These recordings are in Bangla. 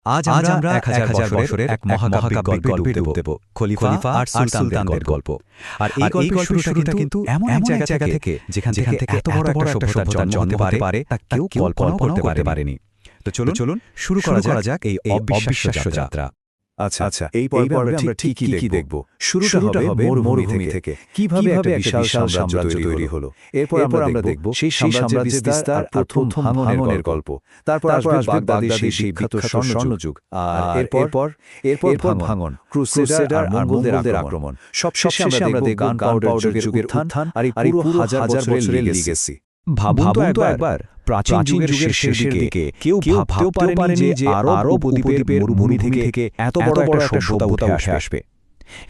আজ আমরা ১০০০ বছরের এক মহাকাব্যিক গল্পে ডুব দেব, খলিফা আর সুলতানদের গল্প। আর এই গল্পের শুরুটা কিন্তু এমন এক জায়গা থেকে যেখান থেকে এত বড় একটা সভ্যতার জন্ম হতে পারে তা কেউ কল্পনাও করতে পারেনি। তো চলুন শুরু করা যাক এই অবিশ্বাস্য যাত্রা। আচ্ছা, এই পর্বে আমরা ঠিক কি দেখব? শুরুটা হবে মরুভূমি থেকে। কিভাবে একটা বিশাল সাম্রাজ্য তৈরি হলো। এরপর আমরা দেখব সেই সাম্রাজ্যের বিস্তার আর প্রথম ভাঙনের গল্প। তারপর আসবে বাগদাদের সেই বিখ্যাত স্বর্ণযুগ। আর এরপর ভাঙন, ক্রুসেডার আর মঙ্গোলদের আক্রমণ। সবশেষে আমরা দেখব গানপাউডার যুগের উত্থান আর এই পুরো হাজার বছরের লিগেসি। ভাবুন তো একবার, প্রাচীন যুগের শেষের দিকে কেউ ভাবতেও পারেনি যে আরব উপদ্বীপের মরুভূমি থেকে এত বড় একটা সভ্যতা উঠে আসবে।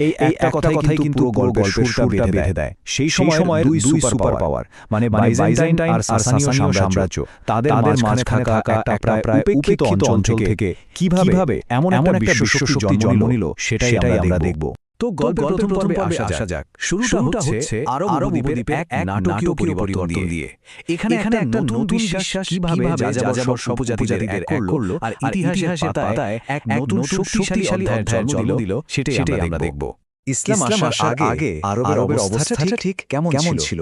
এই একটা কথাই কিন্তু গল্পের শুরুটা বেঁধে দেয়। সেই সময় দুই সুপার পাওয়ার মানে বাইজেন্টাইন আর সাসানীয় সাম্রাজ্য, তাদের মাঝখানে থাকা একটা প্রায় উপেক্ষিত অঞ্চল থেকে কিভাবে এমন একটা বিশ্বশক্তি জন্ম নিল সেটাই আমরা দেখব। তো গল্পের প্রথম পর্বে আসা যাক। শুরুটা হচ্ছে আরব উপদ্বীপের এক নাটকীয় পরিবর্তন দিয়ে। এখানে একটা নতুন বিশ্বাস কিভাবে যাযাবর সব উপজাতিদের এক করলো আর ইতিহাসের পাতায় এক নতুন শক্তিশালী অধ্যায়ের জন্ম দিল, সেটাই আমরা দেখব। ইসলাম আসার আগে আরবের অবস্থাটা ঠিক কেমন ছিল?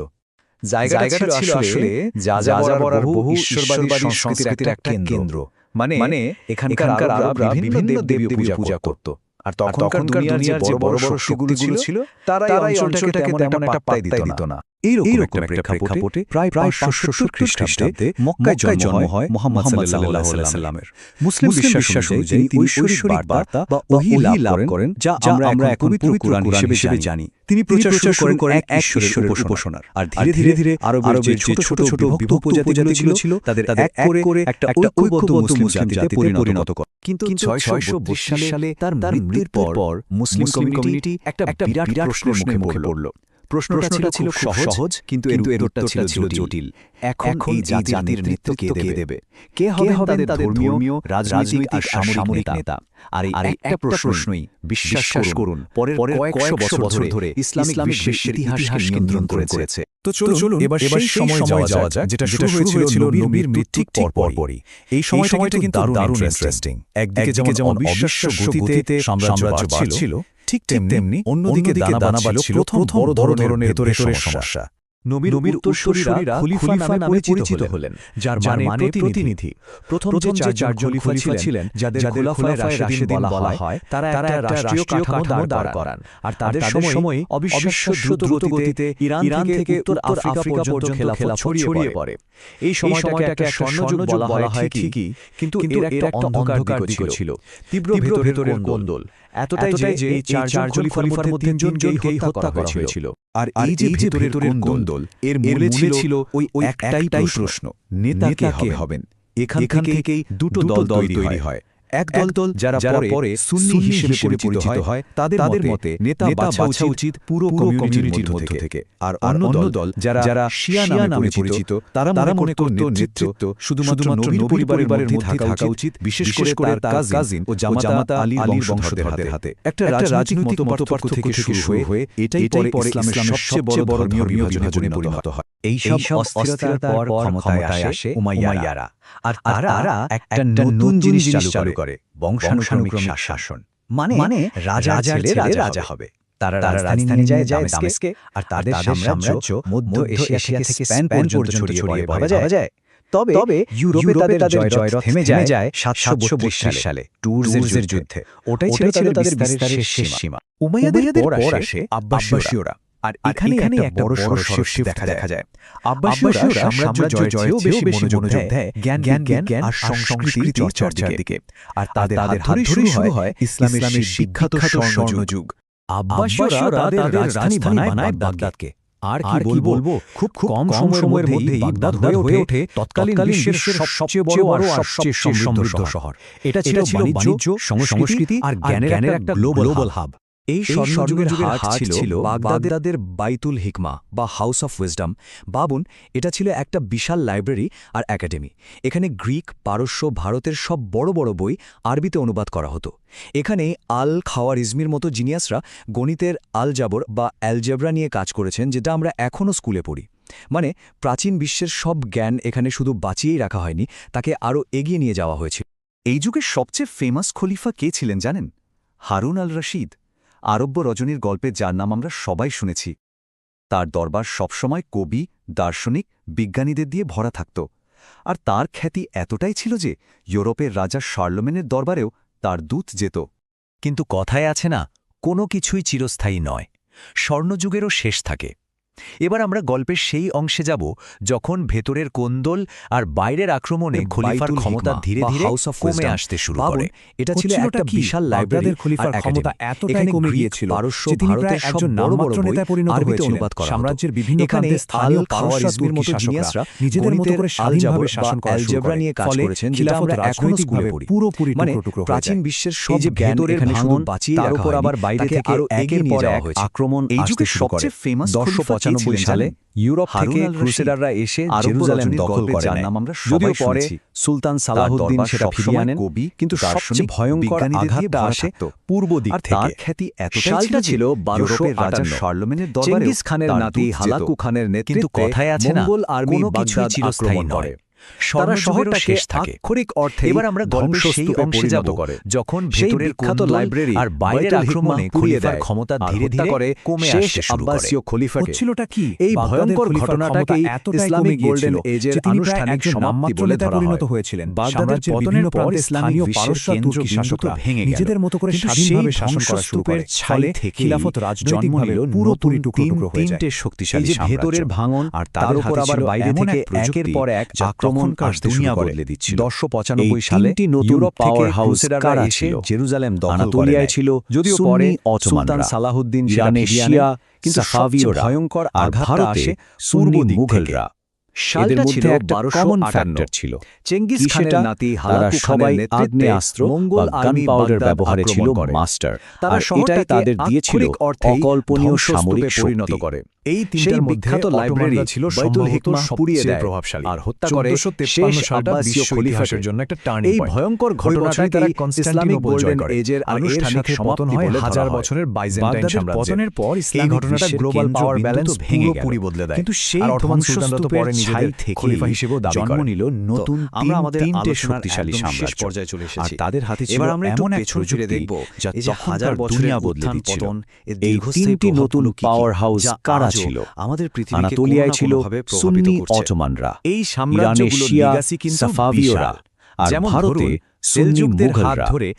জায়গাটা ছিল আসলে যাযাবর আর বহু ঈশ্বরবাদী সংস্কৃতির একটা কেন্দ্র। মানে এখানকার আরবরা বিভিন্ন দেবী পূজা করত। আর তখনকার দুনিয়ার যে বড় শক্তিগুলো ছিল তারা এই অঞ্চলটাকে তেমন একটা পাত্তাই দিত না। এইরকম একটা প্রেক্ষাপটে প্রায় ৫৭০ খ্রিস্টাব্দে মক্কায় জন্ম হয় মুহাম্মদ সাল্লাল্লাহু আলাইহি সাল্লামের। মুসলিম বিশ্বাস অনুযায়ী তিনি ঐশ্বরিক বার্তা বা ওহী লাভ করেন, যা আমরা এখন পবিত্র কুরআন হিসেবে জানি। তিনি প্রচার শুরু করেন এক ঈশ্বরের উপাসনার। আর ধীরে ধীরে আরবের যে ছোট বিভক্ত উপজাতিগুলো ছিল তাদের এক করে একটা ঐক্যবদ্ধ মুসলিম জাতিতে পরিণত করে। কিন্তু ৬২২ সালে তার মৃত্যুর পর মুসলিম কমিউনিটি একটা বিরাট প্রশ্নের মুখে পড়ল। প্রশ্নটা ছিল খুব সহজ, কিন্তু এর উত্তরটা ছিল জটিল। এখন এই জাতির নেতৃত্ব কে দেবে? কে হবেন তাদের ধর্মীয়, রাজনৈতিক আর সামরিক নেতা? আর এই একটা প্রশ্নই, বিশ্বাস করুন, পরের কয়েকশো বছর ধরে ইসলামিক বিশ্বের ইতিহাসকে নিয়ন্ত্রণ করেছে। তো চলুন এবার সেই সময় যাওয়া যাক যেটা শুরু হয়েছিল নবীর মৃত্যুর ঠিক পরপরই। এই সময়টা কিন্তু দারুণ ইন্টারেস্টিং। একদিকে যেমন অবিশ্বাস্য গতিতে সাম্রাজ্য বাড়ছিল, ঠিক তেমনি অন্যদিকে দানা বাঁধছিল প্রথম বড় ধরনের ভেতরে সমস্যা। নবীর উত্তরসূরিরা খলিফা নামে পরিচিত হলেন, যার মানে প্রতিনিধি। প্রথম যে চারজন খলিফা ছিলেন, যাদের খোলাফায়ে রাশিদিন বলা হয়, তারা একটা রাষ্ট্রীয় কাঠামো দাঁড় করান। আর তাদের সময় অবিশ্বাস্য দ্রুত গতিতে ইরান থেকে উত্তর আফ্রিকা পর্যন্ত খেলাফত ছড়িয়ে পড়ে। এই সময়টাকে একটা স্বর্ণযুগ বলা হয় ঠিকই, কিন্তু এর একটা অন্ধকার দিকও ছিল। তীব্র ভেতরের কোন্দল এতটাই যে এই চারজন খলিফার মধ্যে তিনজনকেই হত্যা করা হয়েছিল। আর এই যে ভেতরের কোন্দল, এর মূলে ছিল ওই একটাই প্রশ্ন, নেতা কে হবেন? এখান থেকেই দুটো দল তৈরি হয়। এক দল যারা পরে সুন্নি হিসেবে পরিচিত হয়, তাদের মতে নেতা বাছা উচিত পুরো কমিউনিটির মধ্য থেকে। আর অন্য দল যারা শিয়া নামে পরিচিত, তারা মনে করত নেতৃত্ব শুধুমাত্র নবীর পরিবারের মধ্যে থাকা উচিত, বিশেষ করে তার কাজিন ও জামাতা আলীর বংশধরদের হাতে। একটা রাজনৈতিক মতপার্থক্য থেকে শুরু হয়ে এটাই পরে ইসলামের সবচেয়ে বড় ধর্মীয় বিভাজনে পরিণত হয়। এইসব অস্থিরতার পর ক্ষমতায় আসে উমাইয়ারা। আর তারা একটা নতুন জিনিস চালু করে, বংশানুক্রমিক শাসন। মানে রাজা রাজা হবে। তারা রাজধানী নিয়ে যায় দামেস্কে, আর তাদের সাম্রাজ্য মধ্য এশিয়া থেকে স্পেন পর্যন্ত ছড়িয়ে পড়ে ভাবা যায়। তবে ইউরোপে তাদের জয়রথ থেমে যায় ৭৩২ সালে টুরসের যুদ্ধে। ওটাই ছিল তাদের বিস্তারের শেষ সীমা। উমাইয়াদের পর আসে আব্বাসীয়রা। আর এখানে একটা বড় শিফট দেখা যায়। আব্বাসীয়রা সাম্রাজ্য জয়েও বেশি মনোযোগ দেয় জ্ঞান আর সংস্কৃতির চর্চার দিকে। আর তাদের হাত ধরে শুরু হয় ইসলামের বিখ্যাত স্বর্ণযুগ। আব্বাসীয়রা তাদের রাজধানী বানায় বাগদাদকে। আর কি বলবো, খুব কম সময়ের মধ্যেই বাগদাদ হয়ে ওঠে তৎকালীন বিশ্বের সবচেয়ে বড় আর সবচেয়ে সমৃদ্ধ শহর। এটা ছিল বাণিজ্য, সংস্কৃতি আর জ্ঞানের একটা গ্লোবাল হাব। এই স্বর্ণযুগের হাট ছিল বাগদাদের বাইতুল হিকমা বা হাউস অফ উইজডম। ভাবুন, এটা ছিল একটা বিশাল লাইব্রেরি আর একাডেমি। এখানে গ্রিক, পারস্য, ভারতের সব বড় বই আরবিতে অনুবাদ করা হতো। এখানে আল খাওয়ারিজমির মতো জিনিয়াসরা গণিতের আলজাবর বা অ্যালজেব্রা নিয়ে কাজ করেছেন, যেটা আমরা এখনও স্কুলে পড়ি। মানে প্রাচীন বিশ্বের সব জ্ঞান এখানে শুধু বাঁচিয়েই রাখা হয়নি, তাকে আরও এগিয়ে নিয়ে যাওয়া হয়েছিল। এই যুগের সবচেয়ে ফেমাস খলিফা কে ছিলেন জানেন? হারুন আল রশিদ, আরব্য রজনীর গল্পে যার নাম আমরা সবাই শুনেছি। তার দরবার সবসময় কবি, দার্শনিক, বিজ্ঞানীদের দিয়ে ভরা থাকত। আর তার খ্যাতি এতটাই ছিল যে ইউরোপের রাজা শার্লমেনের দরবারেও তার দূত যেত। কিন্তু কথায় আছে না, কোনো কিছুই চিরস্থায়ী নয়, স্বর্ণযুগেরও শেষ থাকে। এবার আমরা গল্পের সেই অংশে যাব যখন ভেতরের কোন্দল আর বাইরের আক্রমণে খলিফার ক্ষমতা ধীরে ধীরে কমে আসতে শুরু করে। এটা ছিল একটা বিশাল লাইব্রেরির খলিফার ক্ষমতা এতটাই কমে গিয়েছিল যে তিনি প্রায় একজন নামমাত্র নেতায় পরিণত হয়েছিলেন। সাম্রাজ্যের বিভিন্ন প্রান্তে স্থানীয় পারস্যের মতো জিনিয়াসরা নিজেদের মতো করে স্বাধীনভাবে শাসন করা শুরু করে। নিয়ে কাজ করেছেন, যেটা আমরা এখনো স্কুলে পড়ি। পুরোপুরি টুকরো প্রাচীন বিশ্বের সব ভেতরের ভাঙন তার উপর আবার বাইরে থেকে আরো একের পর এক আক্রমণ এই আসতে যুগের শুরু করে। সবচেয়ে ফেমাস ১০৯৫ সালে ইউরোপ থেকে ক্রুসেডাররা এসে জেরুজালেম দখল করে নেয়। যদিও পরে সুলতান সালাহুদ্দিন সেটা ফিরিয়ে আনেন, কিন্তু সবচেয়ে ভয়ঙ্কর আঘাতটা আসে পূর্ব দিক থেকে। সালটা ছিল ১২৫৮। শার্লমেনের চেঙ্গিস খানের নাতি হালাকু খানের নেতৃত্বে কথায় আছে না, মঙ্গোল আর্মি কোনো কিছুই বাগদাদ চিরস্থায়ী আক্রমণ নয়। করে। তারা শহরটাকে শেষ থাকে। আক্ষরিক অর্থে এবার আমরা গল্পের সেই অংশে যাব যখন সেই ভেতরের বিখ্যাত কোন্দল লাইব্রেরি আর বাইরের আক্রমণে খলিফার ক্ষমতা ধীরে ধীরে করে কমে শেষ আসতে শুরু করে। আব্বাসীয় খলিফাকে। হচ্ছিলটা কি? এই ভয়ঙ্কর ঘটনাটাকেই ইসলামিক গোল্ডেন এজের আনুষ্ঠানিক সমাপ্তি বলে ধরা হয়। হয়েছিলেন। বাগদাদের পতনের পর স্থানীয় পারস্য তুর্কি শাসকরা ভেঙে গেল। নিজেদের মতো করে কিন্তু স্বাধীনভাবে সেই শাসন করা শুরু করে। ছাই ফলে থেকে খিলাফত রাজনৈতিকভাবে পুরোপুরি টুকরো হয়ে যায়। তিনটে শক্তিশালী এই যে ভেতরের ভাঙন আর তার উপর আবার বাইরে থেকে একের পর এক আক্রমণ আসতে শুরু করে। ১০৯৫ সালে ইউরোপ পাওয়ার হাউস কারা এসে জেরুজালেম দখল করে নেয়। ছিল যদিও পরে সুলতান সালাহুদ্দিন ইরানে শিয়া, কিন্তু সবচেয়ে ভয়ঙ্কর আঘাত আসে পূর্ব দিক থেকে। সালটা ছিল ১২৫৮ ছিল। চেঙ্গিস খানের নাতি হালাকু খানের নেতৃত্বে মঙ্গোল আর্মি পাউডার ব্যবহারে ছিল মাস্টার। তারা শহরটাকে তাদের দিয়েছিল অকল্পনীয় সামরিক পরিণত করে। এই তিনটার মধ্যে লাইব্রেরি ছিল বাইতুল হিকমাহ পুড়িয়ে দেয় আর হত্যা করে শেষ আব্বাসীয় খলিফার জন্য একটা টার্নিং পয়েন্ট। এই ভয়ঙ্কর ঘটনাটাকে ইসলামিক গোল্ডেন এজের আনুষ্ঠানিক সমাপ্তি বলে হাজার ধরা হয়। বছরের বাইজেন্টাইন বাগদাদের সাম্রাজ্যের পতনের পর এই ইসলামিক ঘটনাটা বিশ্বের গ্লোবাল পাওয়ার ব্যালেন্স ভেঙে গেল। পুরোপুরি বদলে দেয়। কিন্তু সেই আর অটোমান ধ্বংসস্তূপের সুলতানরা তো পরে ছাই নিজেদের থেকে খলিফা হিসেবেও দাবি জন্ম করেন। নিল নতুন আমরা আমাদের তিনটে আলোচনার শক্তিশালী একদম শেষ সাম্রাজ্য। পর্যায়ে চলে এসেছি। আর তাদের হাতে ছিল এবার আমরা একটু এমন এক পেছন ফিরে প্রযুক্তি দেখব, যা এই যে তখনকার হাজার বছরের দুনিয়া বদলে উত্থান দিচ্ছিল। পতন, এর এই দীর্ঘস্থায়ী তিনটি নতুন প্রভাবগুলো কি কি, পাওয়ার হাউস যা কারা আজও ছিল? আমাদের পৃথিবীকে আনাতোলিয়ায় ছিল সুন্নি করছে। অটোমানরা, এই ইরানে সাম্রাজ্যগুলোর শিয়া legacy কিন্তু সাফাভিয়রা, বিশাল। আর যেমন ভারতে ধরুন, সুন্নি সেলজুকদের হাত মুঘলরা। ধরে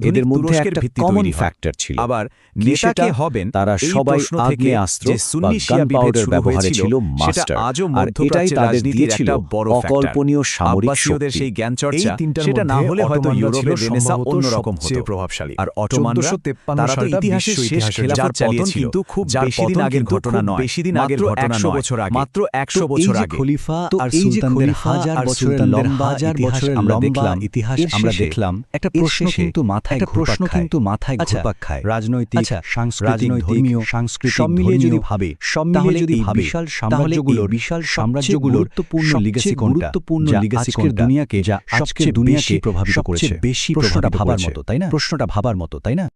এদের মধ্যে তুরস্কের একটা ভিত্তি কমন তৈরি হয়। ফ্যাক্টর ছিল। আবার কি নেতা সেটা? কে হবেন, তারা এই সবাই প্রশ্ন থেকে আগ্নেয়াস্ত্র যে বা সুন্নি শিয়া বিভেদ গানপাউডার শুরু ব্যবহারে হয়েছিল, ছিল সেটা মাস্টার। আজও আর এটাই মধ্যপ্রাচ্যের তাদের রাজনীতির দিয়েছিল একটা বড় ফ্যাক্টর। অকল্পনীয় সামরিক আব্বাসীয়দের শক্তি। সেই জ্ঞান চর্চা, এই তিনটার সেটা না মধ্যে হলে হয়তো অটোমানরা ইউরোপের ছিল রেনেসাঁ সম্ভবত অন্যরকম হতো। সবচেয়ে প্রভাবশালী। আর অটোমানরা, ১৪৫ তারা তো সালটা ইতিহাসের বিশ্ব শেষ ইতিহাসের খেলাফত যার চালিয়েছিল, কিন্তু খুব যার বেশি দিন পতন আগের কিন্তু ঘটনা খুব নয়, বেশি দিন আগের মাত্র ঘটনা ১০০ নয়, বছর আগে। মাত্র ১০০ তো বছর এই যে আগে। খলিফা তো আর এই যে সুলতানদের খলিফা হাজার আর বছরের সুলতানদের লম্বা হাজার ইতিহাস বছরের আমরা লম্বা দেখলাম, ইতিহাস এর আমরা শেষে দেখলাম, একটা এর প্রশ্ন শেষে কিন্তু মাথায় একটা ঘুরপাক প্রশ্ন খায়। কিন্তু মাথায় আচ্ছা, ঘুরপাক খায়। রাজনৈতিক, আচ্ছা, সাংস্কৃতিক, ধর্মীয়, সাংস্কৃতিক সব মিলিয়ে যদি ধর্মীয়, ভাবে, সব তাহলে মিলিয়ে যদি এই ভাবে, বিশাল তাহলে এই সাম্রাজ্যগুলোর বিশাল সবচেয়ে সাম্রাজ্যগুলোর গুরুত্বপূর্ণ সবচেয়ে legacy কোনটা? গুরুত্বপূর্ণ যা legacy আজকের কোনটা? দুনিয়াকে যা সবচেয়ে আজকের দুনিয়াকে বেশি প্রভাবিত সবচেয়ে করেছে? বেশি প্রশ্নটা প্রভাবিত ভাবার করেছে? মতো, তাই না? প্রশ্নটা ভাবার মতো, তাই না?